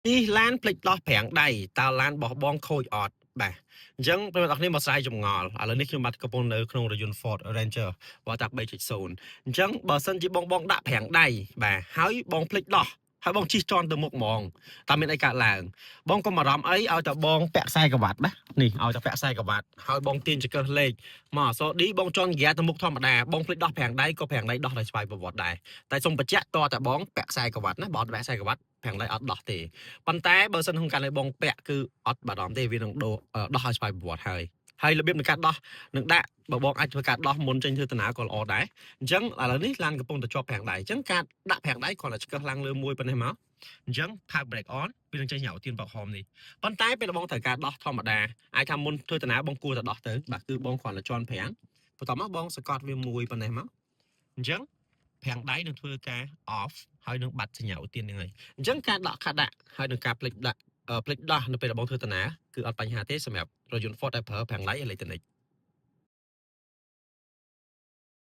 នេះឡានភ្លេចដោះប្រាំងដៃតើឡានបោះបង់ខូចអត់បាទអញ្ចឹងប្រិយមិត្តអរគ្នាមកស្រាយចម្ងល់ឥឡូវនេះខ្ញុំបាទកំពុងនៅក្នុងរថយន្ត Ford Ranger បោះតាក់ 3.0 អញ្ចឹងបើសិនជាបងដាក់ប្រាំងដៃបាទហើយបងភ្លេចដោះហើយបងជិះជាន់ទៅមុខហ្មងតើមានអីកើតឡើងបងកុំអារម្មណ៍អីឲ្យតែបងពាក់ខ្សែក្រវ៉ាត់បាទនេះឲ្យតែពាក់ខ្សែក្រវ៉ាត់ហើយបងទាញចង្កឹះលេខមកអក្សរ D បងជន់ហ្គាទៅមុខធម្មតាបងភ្លេចដោះប្រាំងដៃក៏ប្រាំងដៃដោះដោយស្វ័យប្រវត្តិដែរតែសូមបញ្ជាក់តតែបងពាក់ខ្សែក្រវ៉ាត់ណាបើអត់ពាក់ខ្សែក្រវ៉ាត់ប្រាំងដៃអត់ដោះទេប៉ុន្តែបើសិនក្នុងការលេបងពាក់គឺអត់បារម្ភទេវានឹងដោះឲ្យស្វ័យប្រវត្តិហើយរបៀបនៃការដោះនឹងដាក់បើបងអាចធ្វើការដោះមុនចេញធ្វើដំណើរក៏ល្អដែរអញ្ចឹងឥឡូវនេះឡានកំពុងតែជាប់ប្រាំងដៃអញ្ចឹងការដាក់ប្រាំងដៃគ្រាន់តែឆ្កឹះឡើងលើមួយប៉ុណ្ណេះមកអញ្ចឹងផើ brake on វានឹងចេញញ៉ៅទៀនបោកហមនេះប៉ុន្តែពេលបងត្រូវការដោះធម្មតាអាចថាមុនធ្វើដំណើរបងគួរតែដោះទៅបាទគឺបងគ្រាន់តែជន់ប្រាំងបន្ទាប់មកបងសកត់វាមួយប៉ុណ្ណេះមកអញ្ចឹងប្រាំងដៃនឹងធ្វើការ off ហើយនឹងបាត់សញ្ញាឧទានហ្នឹងហើយអញ្ចឹងការដកខាដាក់ហើយនឹងការផ្លេចដាក់ផ្លេចដោះនៅពេលដែលបងធ្វើដំណើរគឺអត់បញ្ហាទេសម្រាប់រថយន្ត Ford ដែលប្រើប្រាំងដៃអេឡិចត្រូនិក